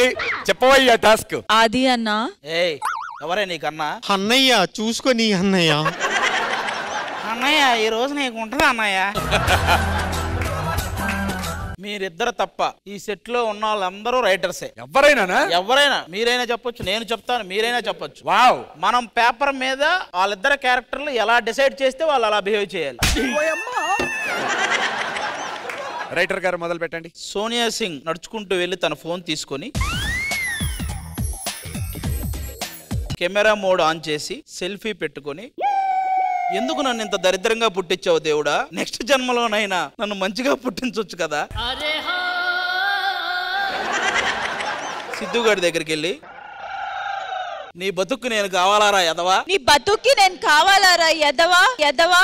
ఆది చెప్పవయ్యా టాస్క్. ఆది అన్నా. ఏయ్ ఎవరే నీకన్నా? అన్నయ్య చూసుకొని అన్నయ్య. అన్నయ్య ఈ రోజు నీకు ఉంటుందా అన్నయ్య? మీరిద్దరు తప్ప ఈ సెట్ లో ఉన్న వాళ్ళందరూ రైటర్సే. ఎవరైనా మీరైనా చెప్పొచ్చు, నేను చెప్తాను, మీరైనా చెప్పొచ్చు. వావ్. మనం పేపర్ మీద వాళ్ళిద్దరు క్యారెక్టర్లు ఎలా డిసైడ్ చేస్తే వాళ్ళు అలా బిహేవ్ చేయాలి. రైటర్ గారు మొదలు పెట్టండి. సోనియా సింగ్ నడుచుకుంటూ వెళ్ళి తన ఫోన్ తీసుకొని కెమెరా మోడ్ ఆన్ చేసి సెల్ఫీ పెట్టుకొని, ఎందుకు నన్ను ఇంత దరిద్రంగా పుట్టించావు దేవుడా, నెక్స్ట్ జన్మలోనైనా నన్ను మంచిగా పుట్టించవచ్చు కదా. సిద్ధుగాడి దగ్గరికి వెళ్ళి, నీ బతుక్కు నేను కావాలారా ఎదవా, నీ బతుక్కి నేను కావాలారా ఎదవా ఎదవా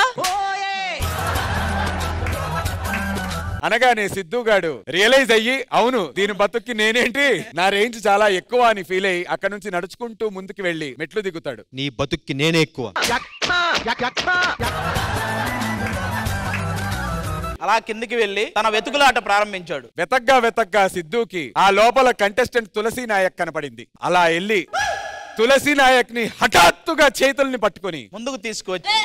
అనగానే సిద్ధుగాడు రియలైజ్ అయ్యి, అవును దీని బతుక్కి నేనేంటి, నా రేంజ్ చాలా ఎక్కువ అని ఫీల్ అయ్యి అక్కడ నుంచి నడుచుకుంటూ ముందుకు వెళ్లి మెట్లు దిగుతాడు. నీ బతుక్కి నేనే ఎక్కువ. అలా కిందికి వెళ్లి తన వెతుకులాట ప్రారంభించాడు. వెతగ్గా సిద్ధుకి ఆ లోపల కంటెస్టెంట్ తులసి నాయక్ కనపడింది. అలా వెళ్ళి తులసి నాయక్ ని హఠాత్తుగా చేతుల్ని పట్టుకుని ముందుకు తీసుకువచ్చి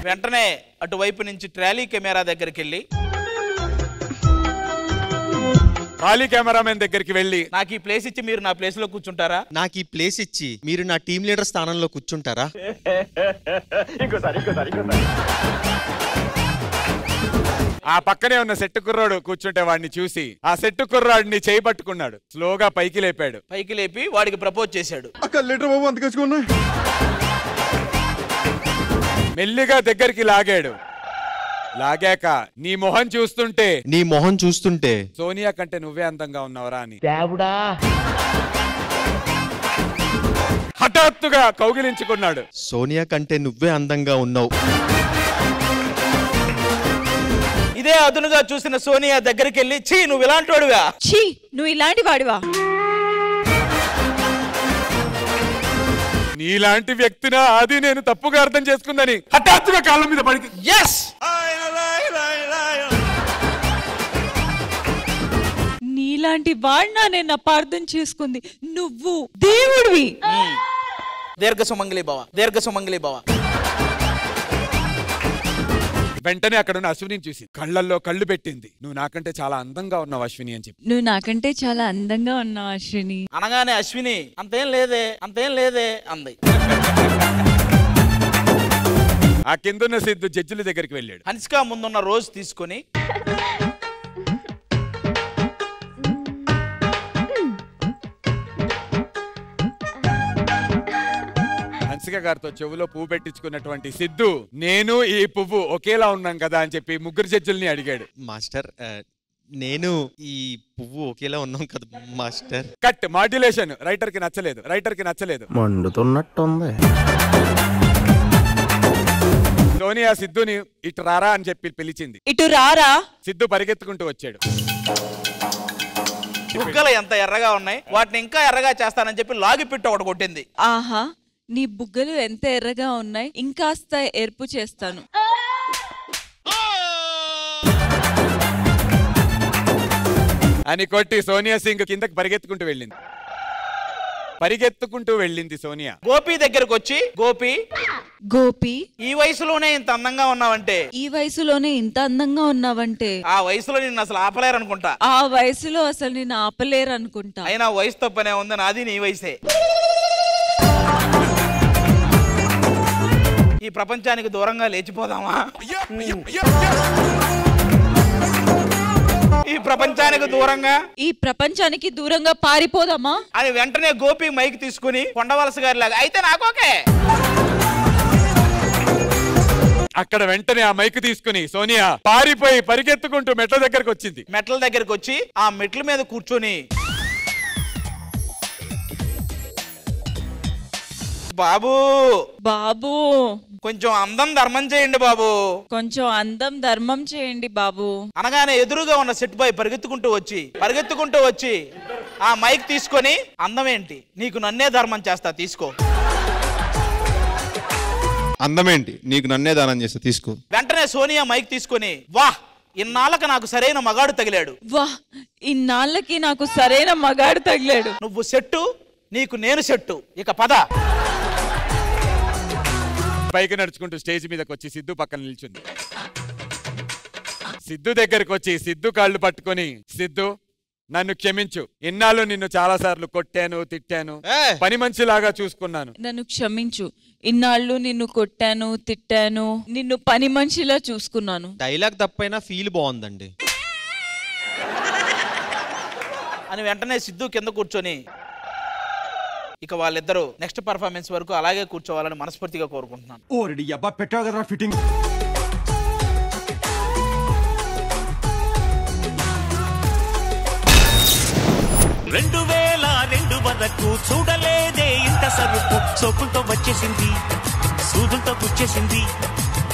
వెంటనే అటువైపు నుంచి ట్రాలీ కెమెరా దగ్గరికి వెళ్ళి, ఖాళీ కెమెరామెన్ దగ్గరికి వెళ్ళి, నాకు ఈ ప్లేస్ ఇచ్చి మీరు నా ప్లేస్ లో కూర్చుంటారా, నాకు ఈ ప్లేస్ ఇచ్చి మీరు నా టీం లీడర్ స్థానంలో కూర్చుంటారా. ఆ పక్కనే ఉన్న సెట్టు కుర్రాడు కూర్చుంటే వాడిని చూసి ఆ సెట్టు కుర్రాడిని చేయి పట్టుకున్నాడు. స్లోగా పైకి లేపాడు. పైకి లేపి వాడికి ప్రపోజ్ చేశాడు. మెల్లిగా దగ్గరికి లాగాడు. లాగాక, నీ మొహం చూస్తుంటే సోనియా కంటే నువ్వే అందంగా ఉన్నావరా అని హఠాత్తుగా కౌగిలించుకున్నాడు. సోనియా కంటే నువ్వే అందంగా ఉన్నావు. ఇదే అదునుగా చూసిన సోనియా దగ్గరికి వెళ్ళి, ఛీ నువ్వు ఇలాంటి వాడివా, ఛీ నువ్వు ఇలాంటి వాడివా, నీలాంటి వ్యక్తినా అది నేను తప్పుగా అర్థం చేసుకుందని హఠాత్తుగా కాళ్ళ మీద పడి, yes నీలాంటి వాడినా నేను అపార్థం చేసుకుంది, నువ్వు దేవుడివి. దీర్ఘ సుమంగళి భవ. వెంటనే అక్కడ ఉన్న అశ్విని చూసి కళ్ళల్లో కళ్ళు పెట్టింది. నువ్వు నాకంటే చాలా అందంగా ఉన్నావు అశ్విని అని చెప్పి. నువ్వు నాకంటే చాలా అందంగా ఉన్నావు అశ్విని అనగానే అశ్విని అంతేం లేదే అంది. ఆ కిందున్న సిద్ధు జడ్జిల దగ్గరికి వెళ్ళాడు. హన్సిక ముందున్న రోజు తీసుకొని హన్సిక గారితో చెవులో పువ్వు పెట్టించుకున్నటువంటి సిద్ధు, నేను ఈ పువ్వు ఒకేలా ఉన్నాం కదా అని చెప్పి ముగ్గురు జడ్జిల్ని అడిగాడు. మాస్టర్ నేను ఈ పువ్వు ఒకేలా ఉన్నాం కదా మాస్టర్. కట్ మాడ్యులేషన్ రైటర్ కి నచ్చలేదు. మండుతున్నట్టుంది. సోనియా సిద్ధుని ఇటు రారా అని చెప్పి పిలిచింది. ఇటు రారా. సిద్ధు పరిగెత్తుకుంటూ వచ్చాడు. బుగ్గలు ఎంత ఎర్రగా ఉన్నాయి, వాటిని ఇంకా ఎర్రగా చేస్తానని చెప్పి లాగి పిట్టు ఒకటి కొట్టింది. ఆహా, నీ బుగ్గలు ఎంత ఎర్రగా ఉన్నాయి, ఇంకాస్త ఎరుపు చేస్తాను. అని కొట్టి సోనియా సింగ్ కిందకి పరిగెత్తుకుంటూ వెళ్ళింది సోనియా. గోపి దగ్గరకు వచ్చి, గోపి ఈ వయసులోనే ఇంత అందంగా ఉన్నావంటే ఆ వయసులో నిన్ను అసలు ఆపలేరనుకుంటా. అయినా వయసుతో పనే ఉంది, నాది నీ వయసే. ఈ ప్రపంచానికి దూరంగా లేచిపోదామా, ఈ ప్రపంచానికి దూరంగా పారిపోదామా అని వెంటనే గోపి మైక్ తీసుకుని కొండవలస గారి లాగా, అయితే నాకోకే. అక్కడ వెంటనే ఆ మైక్ తీసుకుని సోనియా పారిపోయి పరిగెత్తుకుంటూ మెట్ల దగ్గరకు వచ్చి ఆ మెట్ల మీద కూర్చొని, బాబు కొంచెం అందం ధర్మం చేయండి బాబు అనగానే ఎదురుగా ఉన్న సెట్ బాయ్ పరిగెత్తుకుంటూ వచ్చి ఆ మైక్ తీసుకొని, అందమేంటి నీకు నన్నే ధర్మం చేస్తా తీసుకో. అందమేంటి నీకు నన్నే దానం చేస్తా తీసుకో. వెంటనే సోనియా మైక్ తీసుకొని, వాహ్ ఇన్నాళ్ళకి నాకు సరైన మగాడు తగిలాడు. వా, ఇన్నాళ్ళకి నాకు సరైన మగాడు తగిలాడు. నువ్వు సెట్టు, నీకు నేను సెట్టు. ఇక పద. పైకి నడుచుకుంటూ స్టేజ్ మీదకి వచ్చి సిద్ధు పక్కన నిల్చుంది. సిద్ధు దగ్గరకు వచ్చి సిద్ధు కాళ్ళు పట్టుకొని, సిద్ధు నన్ను క్షమించు, ఇన్నాళ్ళు నిన్ను చాలా సార్లు కొట్టాను, తిట్టాను, పని మనిషిలాగా చూసుకున్నాను. నన్ను క్షమించు, ఇన్నాళ్ళు నిన్ను కొట్టాను, తిట్టాను, నిన్ను పని మనిషిలా చూసుకున్నాను. డైలాగ్ తప్పైనా ఫీల్ బాగుందండి అని వెంటనే సిద్ధు కింద కూర్చొని ఇక వాళ్ళిద్దరూ నెక్స్ట్ పర్ఫార్మెన్స్ వరకు అలాగే కూర్చోవాలని మనస్ఫూర్తిగా కోరుకుంటున్నాను. ఓరెడి అబ్బా పెట్టావు కదా ఫిట్టింగ్. వరకు చూడలేదే ఇంత సరుకు. సోకులతో వచ్చేసింది, సూదులతో గుచ్చేసింది,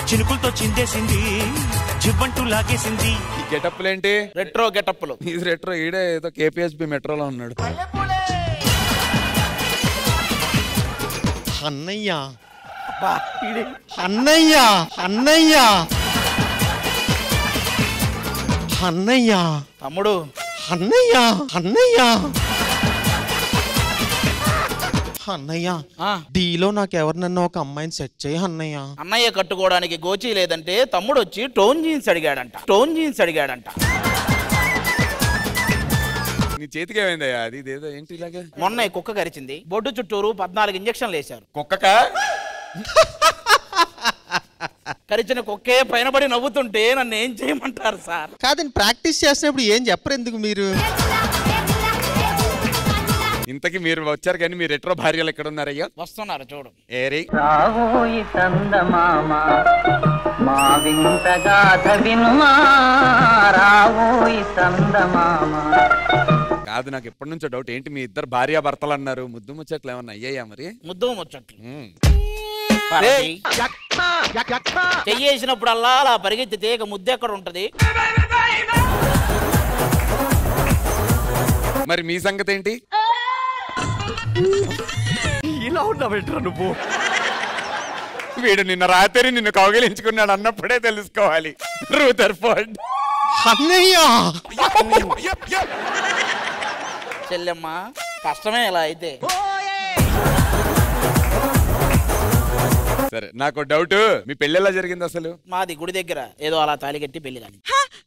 చినుకులతో చిందేసింది, జివ్వంటూ లాగేసింది. ఈ గెటప్లేంటి? రెట్రో గెటప్లు. ఇది రెట్రో. ఈడే ఏదో కేపీఎస్బి మెట్రోలో ఉన్నాడు. అన్నయ్య అన్నయ్య అన్నయ్య అన్నయ్య తమ్ముడు అన్నయ్య అన్నయ్య అన్నయ్య డీలో నాకెవరినన్నా ఒక అమ్మాయిని సెట్ చేయి అన్నయ్య. అన్నయ్య కట్టుకోవడానికి గోచి లేదంటే తమ్ముడు వచ్చి టోన్ జీన్స్ అడిగాడంట. నీ చేతికి ఏమైందయ్యా? అది ఇదేదో ఏంటి ఇలాగే? మొన్న కుక్క కరిచింది, బొడ్డు చుట్టూరు 14 ఇంజక్షన్లు వేశారు. కుక్కకా? కరిచిన కుక్కే పైన పడి నవ్వుతుంటే నన్ను ఏం చేయమంటారు సార్? కాదని ప్రాక్టీస్ చేసినప్పుడు ఏం చెప్పరు ఎందుకు మీరు? ఇంతకీ మీరు వచ్చారు కానీ మీ రెట్రో భార్యలు ఎక్కడ ఉన్నారయ్యా? వస్తున్నారు చూడు. ఏరి రావోయి చందమామ మా వింత గాథ వినుమా, రావోయి చందమామ. కాదు, నాకు ఎప్పటి నుంచో డౌట్, ఏంటి మీ ఇద్దరు భార్య భర్తలు అన్నారు, ముద్దు ముచ్చట్లు ఏమన్నా అయ్యాయా మరి? ముద్దు ముచ్చట్లు చెయ్యేసినప్పుడల్లా అలా పరిగెత్తితే ఇక ముద్దు ఎక్కడ ఉంటది? మరి మీ సంగతి ఏంటి? ఇలా ఉన్నావేంట్రా నువ్వు? వీడు నిన్న రాత్రి నిన్ను కౌగిలించుకున్నాడు అన్నప్పుడే తెలుసుకోవాలి. రూదర్ఫోర్డ్. అన్నయ్య చెల్లెమ్మ కష్టమే ఇలా అయితే. సరే, నాకు డౌట్, మీ పెళ్లి ఎలా జరిగింది అసలు? మాది గుడి దగ్గర ఏదో అలా తాళి కట్టి పెళ్లి కానీ.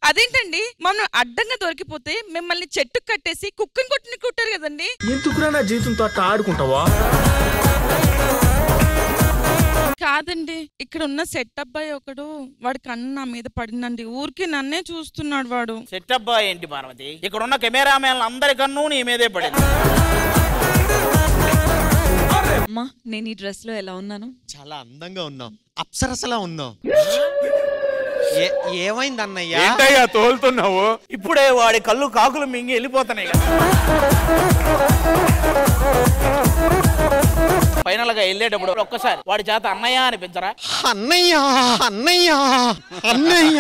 అదేంటండి, మమ్మల్ని అడ్డంగా దొరికిపోతే మిమ్మల్ని చెట్టు కట్టేసి కుక్కని కుట్టారు కదండి. ఎందుకురా నా జీవితంతో అట్లా ఆడుకుంటావా? కాదండి, ఇక్కడ ఉన్న సెట్ అబ్బాయి ఒకడు, వాడి కన్ను నా మీద పడిందండి. ఊరికి నన్నే చూస్తున్నాడు వాడు. సెట్ అబ్బాయి ఏంటి పార్వతి? ఇక్కడ ఉన్న కెమెరామెన్లు అందరి కన్ను నీ మీదే పడింది. అమ్మా, నేను ఈ డ్రెస్ లో ఎలా ఉన్నాను? చాలా అందంగా ఉన్నావు, అప్సరసలా ఉన్నావు. ఏమైంది అన్నయ్య? ఏంటయ్యా తోలుతున్నావు? ఇప్పుడే వాడి కళ్ళు కాకులు మింగి వెళ్ళిపోతున్నాయి. ఫైనల్ గా వెళ్ళేటప్పుడు ఒక్కసారి వాడి చేత అన్నయ్య అనిపించరా? అన్నయ్య అన్నయ్య అన్నయ్య